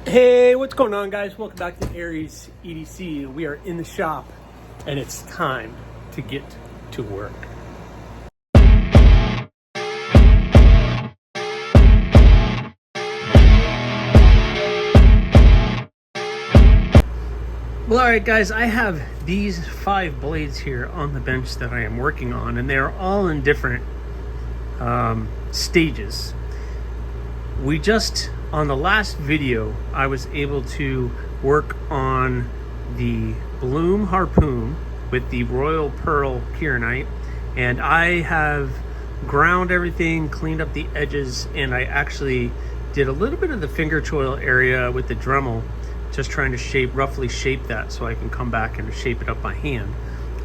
Hey, what's going on, guys? Welcome back to AriesEDC. We are in the shop and it's time to get to work. Well, all right, guys, I have these 5 blades here on the bench that I am working on, and they're all in different stages. On the last video, I was able to work on the Bloom Harpoon with the Royal Pearl Kieranite, and I have ground everything, cleaned up the edges, and I actually did a little bit of the finger choil area with the Dremel, just trying to roughly shape that so I can come back and shape it up by hand,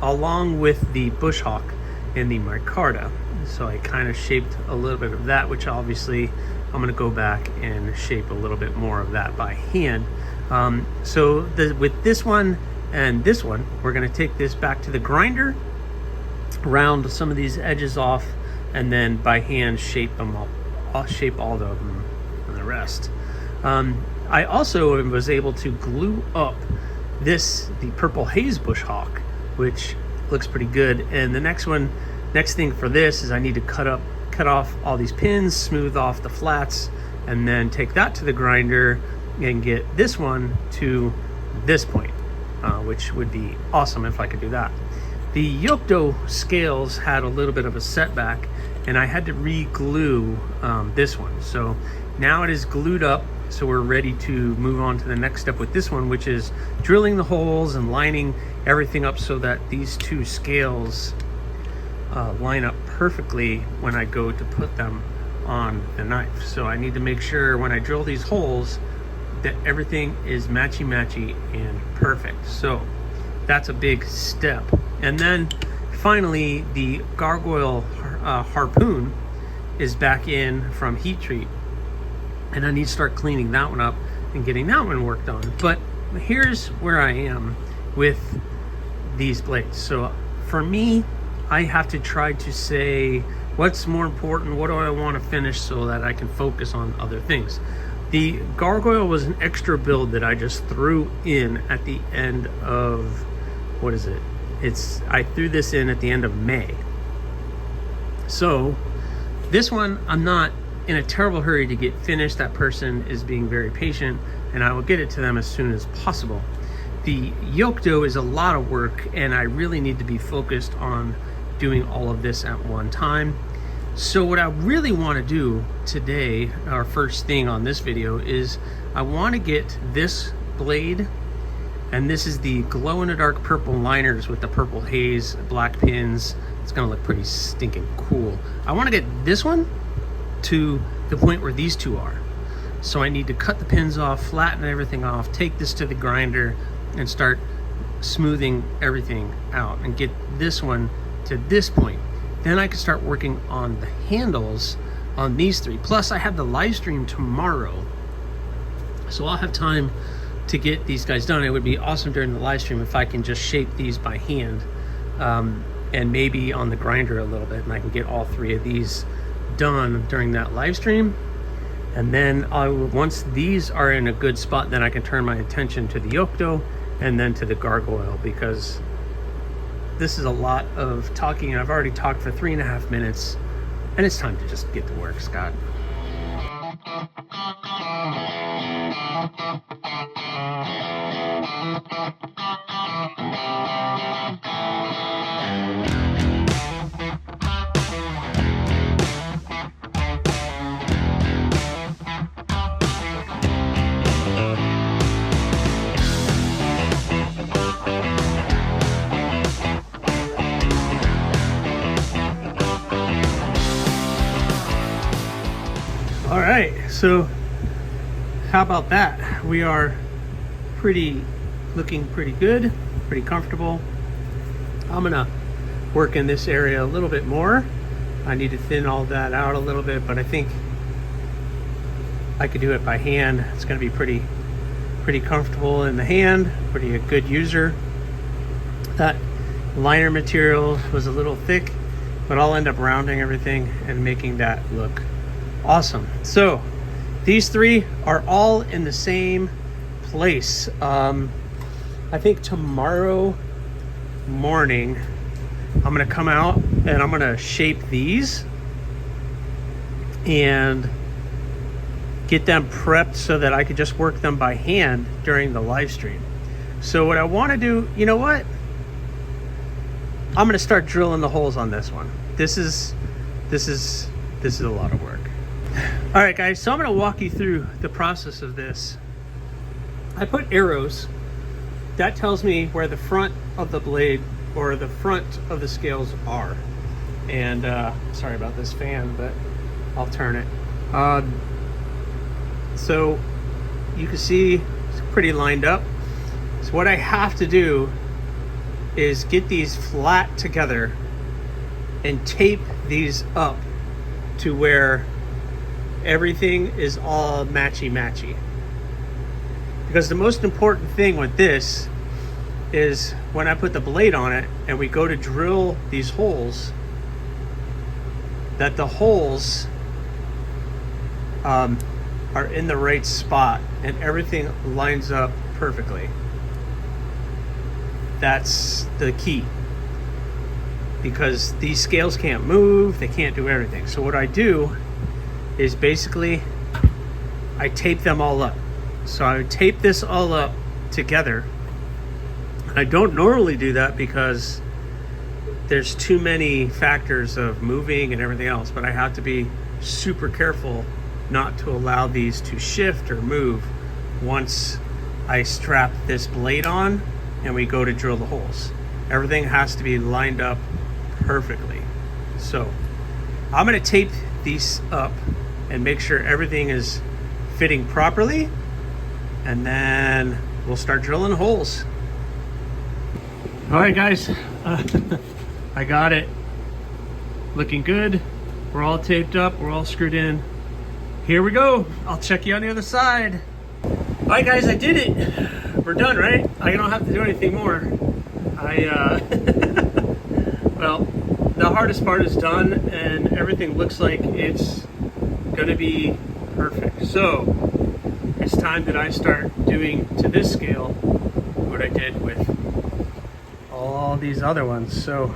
along with the Bush Hawk and the micarta. So I kind of shaped a little bit of that, which obviously I'm going to go back and shape a little bit more of that by hand. With this one and this one, we're going to take this back to the grinder, round some of these edges off, and then by hand shape them up. I'll shape all of them and the rest. I also was able to glue up the Purple Haze Bush Hawk, which looks pretty good. And the next thing for this is I need to cut off all these pins, smooth off the flats, and then take that to the grinder and get this one to this point, which would be awesome if I could do that. The Yokdo scales had a little bit of a setback, and I had to re-glue this one. So now it is glued up, so we're ready to move on to the next step with this one, which is drilling the holes and lining everything up so that these 2 scales line up perfectly when I go to put them on the knife. So I need to make sure when I drill these holes that everything is matchy and perfect. So that's a big step. And then finally, the gargoyle harpoon is back in from heat treat, and I need to start cleaning that one up and getting that one worked on. But here's where I am with these blades. So for me, I have to try to say what's more important, what do I want to finish so that I can focus on other things. The gargoyle was an extra build that I just threw in at the end of, what is it? I threw this in at the end of May. So this one, I'm not in a terrible hurry to get finished. That person is being very patient, and I will get it to them as soon as possible. The Yokdo is a lot of work, and I really need to be focused on doing all of this at one time. So what I really want to do today, our first thing on this video, is I want to get this blade, and this is the glow-in-the-dark purple liners with the purple haze black pins. It's gonna look pretty stinking cool. I want to get this one to the point where these 2 are. So I need to cut the pins off, flatten everything off, take this to the grinder, and start smoothing everything out and get this one to this point. Then I can start working on the handles on these 3. Plus I have the live stream tomorrow, so I'll have time to get these guys done. It would be awesome during the live stream if I can just shape these by hand, and maybe on the grinder a little bit, and I can get all 3 of these done during that live stream. And then once these are in a good spot, then I can turn my attention to the Yokdo and then to the gargoyle, because this is a lot of talking. I've already talked for 3.5 minutes, and it's time to just get to work, Scott. All right, so how about that? We are looking pretty good, pretty comfortable. I'm gonna work in this area a little bit more. I need to thin all that out a little bit, but I think I could do it by hand. It's gonna be pretty comfortable in the hand, pretty a good user. That liner material was a little thick, but I'll end up rounding everything and making that look awesome. So these three are all in the same place. I think tomorrow morning I'm gonna come out and I'm gonna shape these and get them prepped so that I could just work them by hand during the live stream. So what I want to do, you know what? I'm going to start drilling the holes on this one. This is a lot of work. All right, guys, so I'm going to walk you through the process of this. I put arrows. That tells me where the front of the blade or the front of the scales are. And sorry about this fan, but I'll turn it. So you can see it's pretty lined up. So what I have to do is get these flat together and tape these up to where everything is all matchy-matchy. Because the most important thing with this is when I put the blade on it and we go to drill these holes, that the holes are in the right spot and everything lines up perfectly. That's the key, because these scales can't move, they can't do everything. So what I do is basically I tape them all up. So I would tape this all up together. I don't normally do that because there's too many factors of moving and everything else, but I have to be super careful not to allow these to shift or move once I strap this blade on and we go to drill the holes. Everything has to be lined up perfectly. So I'm going to tape these up and make sure everything is fitting properly, and then we'll start drilling holes. All right, guys, I got it looking good. We're all taped up, we're all screwed in. Here we go. I'll check you on the other side. All right, guys, I did it. We're done, right? I don't have to do anything more. Well, the hardest part is done and everything looks like it's gonna be perfect. So it's time that I start doing to this scale what I did with all these other ones. So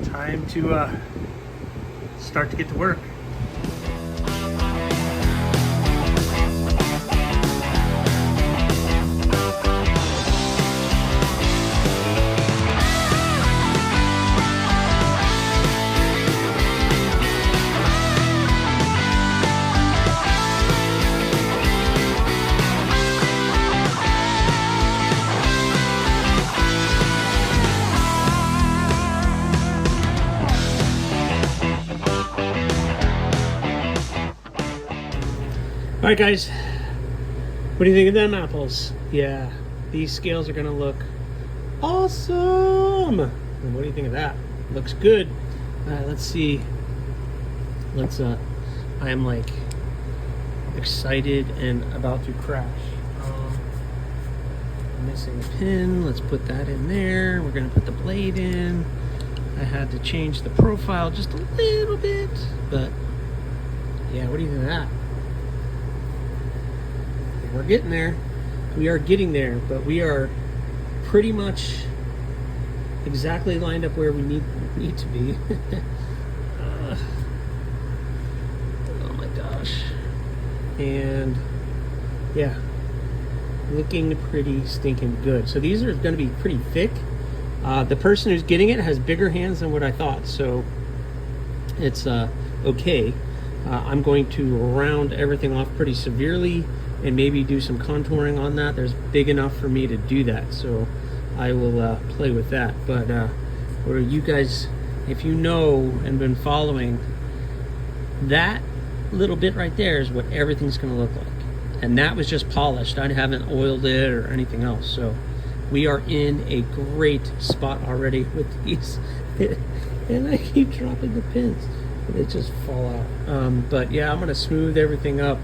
time to start to get to work. All right, guys, what do you think of them apples? Yeah, these scales are gonna look awesome. And what do you think of that? Looks good. Let's see. I am like excited and about to crash. Missing a pin. Let's put that in there. We're gonna put the blade in. I had to change the profile just a little bit, but yeah, what do you think of that? We're getting there. We are getting there, but we are pretty much exactly lined up where we need to be. Oh my gosh. And yeah, looking pretty stinking good. So these are going to be pretty thick. The person who's getting it has bigger hands than what I thought, so it's okay. I'm going to round everything off pretty severely and maybe do some contouring on that. There's big enough for me to do that, so I will play with that. But for you guys, if you know and been following, that little bit right there is what everything's gonna look like. And that was just polished. I haven't oiled it or anything else. So we are in a great spot already with these. And I keep dropping the pins, they just fall out. But yeah, I'm gonna smooth everything up,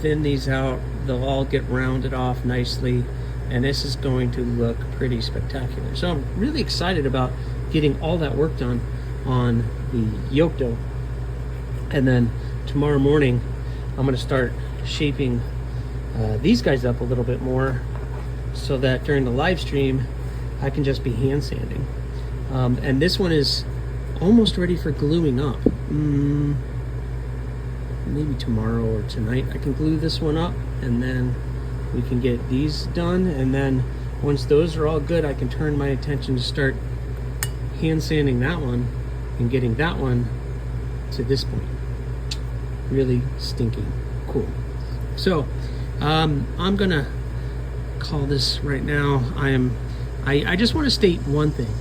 thin these out, they'll all get rounded off nicely, and this is going to look pretty spectacular. So I'm really excited about getting all that work done on the yoke dough. And then tomorrow morning I'm gonna start shaping these guys up a little bit more so that during the live stream, I can just be hand sanding. And this one is almost ready for gluing up. Maybe tomorrow or tonight I can glue this one up, and then we can get these done. And then once those are all good, I can turn my attention to start hand sanding that one and getting that one to this point. Really stinking cool. So I'm gonna call this right now. I just want to state one thing: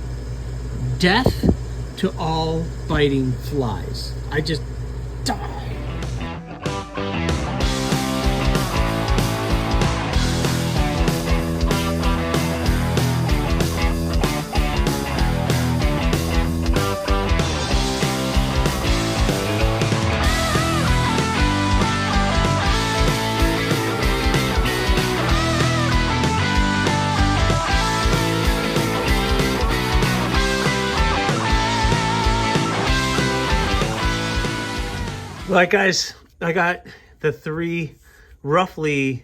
death to all biting flies. I just die. All right, guys, I got the three roughly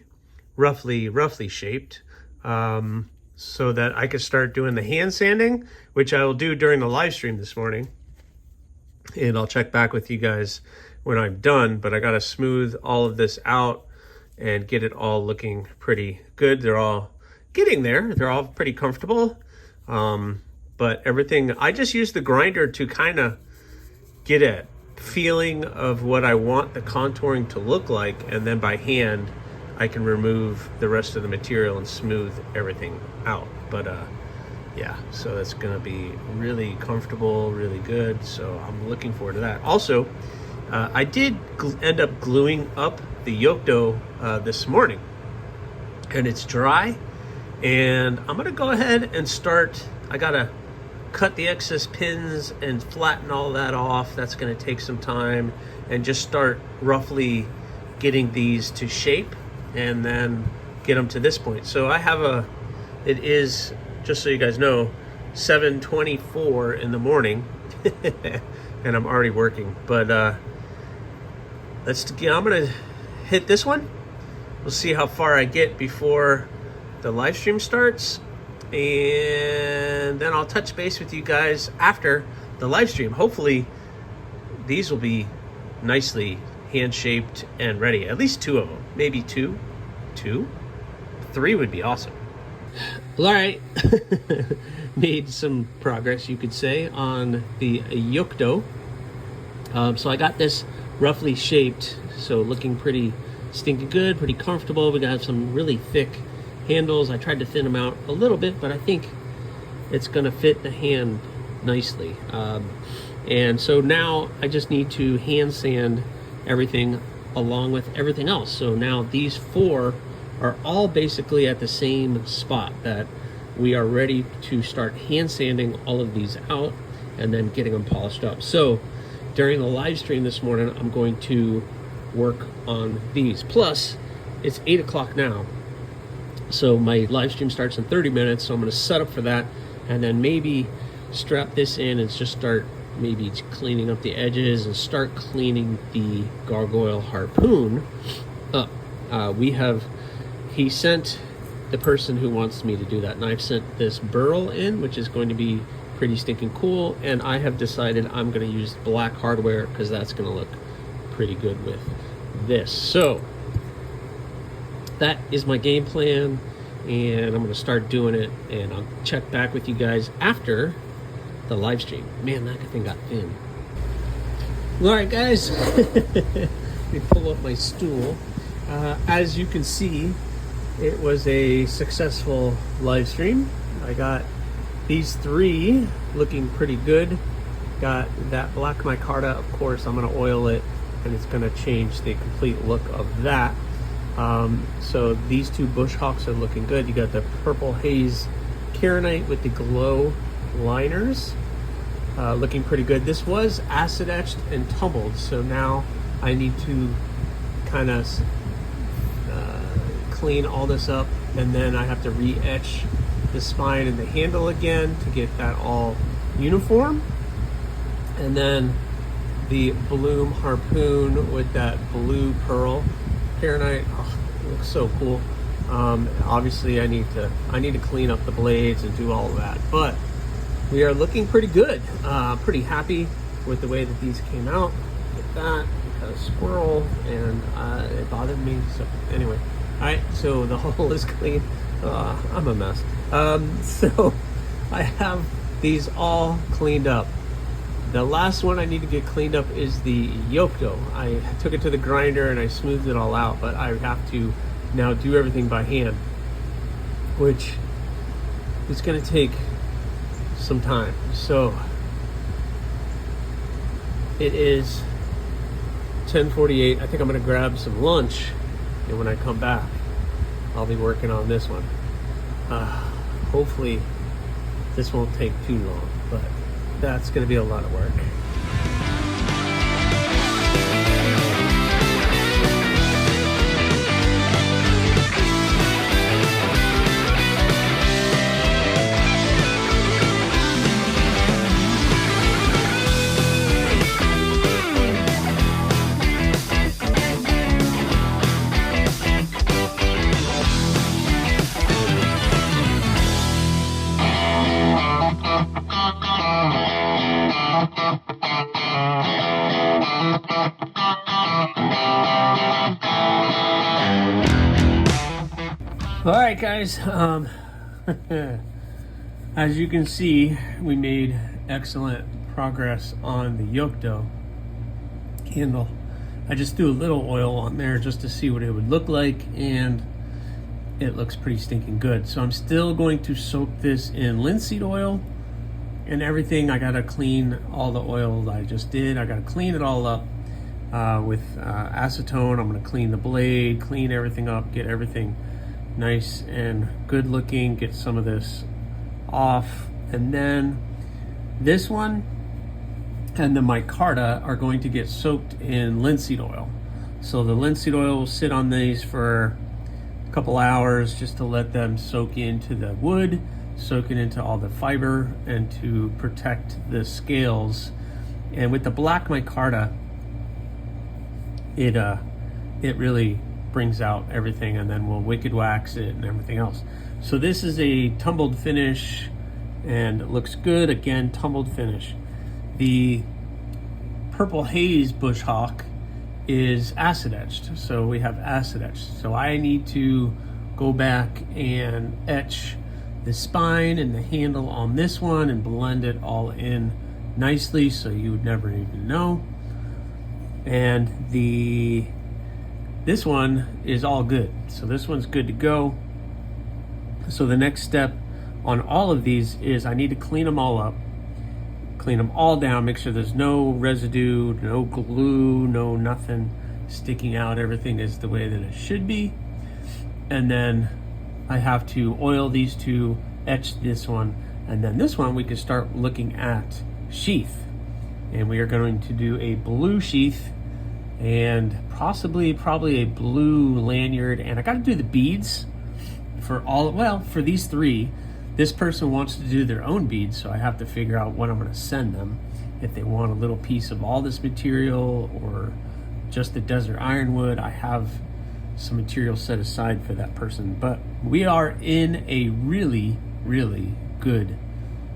shaped so that I could start doing the hand sanding, which I will do during the live stream this morning. And I'll check back with you guys when I'm done, but I got to smooth all of this out and get it all looking pretty good. They're all getting there. They're all pretty comfortable. But everything, I just use the grinder to kind of get a feeling of what I want the contouring to look like, and then by hand I can remove the rest of the material and smooth everything out. But yeah, so that's gonna be really comfortable, really good, so I'm looking forward to that. Also, I did end up gluing up the yoke dough this morning, and it's dry, and I'm gonna go ahead and start. I gotta cut the excess pins and flatten all that off. That's going to take some time, and just start roughly getting these to shape and then get them to this point. So I have it is, just so you guys know, 7:24 in the morning and I'm already working, but I'm going to hit this one. We'll see how far I get before the live stream starts, and then I'll touch base with you guys after the live stream. Hopefully these will be nicely hand shaped and ready. At least two of them, maybe two, three would be awesome. Well, all right. Made some progress, you could say, on the yoke dough. So I got this roughly shaped, so looking pretty stinking good, pretty comfortable. We got some really thick handles. I tried to thin them out a little bit, but I think it's gonna fit the hand nicely. And so now I just need to hand sand everything along with everything else. So now these four are all basically at the same spot, that we are ready to start hand sanding all of these out and then getting them polished up. So during the live stream this morning, I'm going to work on these. Plus, it's 8 o'clock now, so my live stream starts in 30 minutes, so I'm going to set up for that, and then maybe strap this in and just start maybe cleaning up the edges and start cleaning the gargoyle harpoon up. He sent the person who wants me to do that, and I've sent this burl in, which is going to be pretty stinking cool, and I have decided I'm going to use black hardware because that's going to look pretty good with this. So that is my game plan, and I'm going to start doing it, and I'll check back with you guys after the live stream. Man, that thing got thin. All right, guys. Let me pull up my stool. As you can see, it was a successful live stream. I got these three looking pretty good. Got that black micarta, of course. I'm going to oil it, and it's going to change the complete look of that. So these two bush hawks are looking good. You got the purple haze Kieranite with the glow liners, looking pretty good. This was acid etched and tumbled, so now I need to kind of clean all this up, and then I have to re-etch the spine and the handle again to get that all uniform. And then the Bloom harpoon with that blue pearl Kernite. Oh, it looks so cool. Obviously I need to clean up the blades and do all of that, but we are looking pretty good. Pretty happy with the way that these came out. Get that, got a squirrel, and it bothered me. So anyway, all right, so the hole is clean. I'm a mess. So I have these all cleaned up. The last one I need to get cleaned up is the yoke dough. I took it to the grinder and I smoothed it all out, but I have to now do everything by hand, which is going to take some time. So it is 10:48. I think I'm going to grab some lunch, and when I come back I'll be working on this one. Hopefully this won't take too long, but that's going to be a lot of work. All right, guys, as you can see, we made excellent progress on the yoke dough handle. I just threw a little oil on there just to see what it would look like, and it looks pretty stinking good. So I'm still going to soak this in linseed oil and everything. I gotta clean all the oil that I just did. I gotta clean it all up with acetone. I'm gonna clean the blade, clean everything up, get everything nice and good looking, get some of this off, and then this one and the micarta are going to get soaked in linseed oil. So the linseed oil will sit on these for a couple hours just to let them soak into the wood, soak it into all the fiber, and to protect the scales. And with the black micarta, it really brings out everything, and then we'll wicked wax it and everything else. So this is a tumbled finish and it looks good. Again, tumbled finish. The purple haze bush hawk is acid etched, so we have acid etched. So I need to go back and etch the spine and the handle on this one and blend it all in nicely so you would never even know. And this one is all good. So this one's good to go. So the next step on all of these is I need to clean them all up, clean them all down, make sure there's no residue, no glue, no nothing sticking out. Everything is the way that it should be. And then I have to oil these two, etch this one, and then this one we can start looking at sheath. And we are going to do a blue sheath and probably a blue lanyard. And I got to do the beads for for these three. This person wants to do their own beads, so I have to figure out what I'm going to send them. If they want a little piece of all this material or just the desert ironwood, I have some material set aside for that person. But we are in a really, really good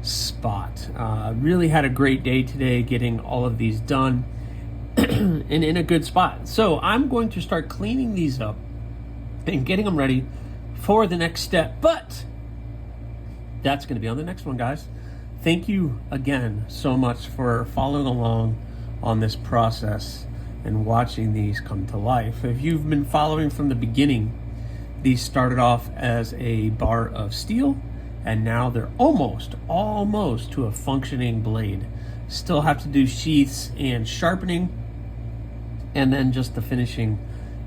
spot. Really had a great day today getting all of these done and in a good spot. So I'm going to start cleaning these up and getting them ready for the next step. But that's going to be on the next one, guys. Thank you again so much for following along on this process and watching these come to life. If you've been following from the beginning, these started off as a bar of steel, and now they're almost to a functioning blade. Still have to do sheaths and sharpening, and then just the finishing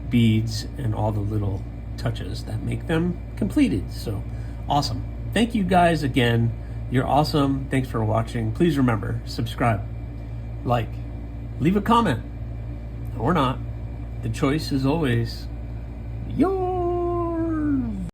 beads and all the little touches that make them completed. So awesome. Thank you guys again. You're awesome. Thanks for watching. Please remember, subscribe, like, leave a comment, or not. The choice is always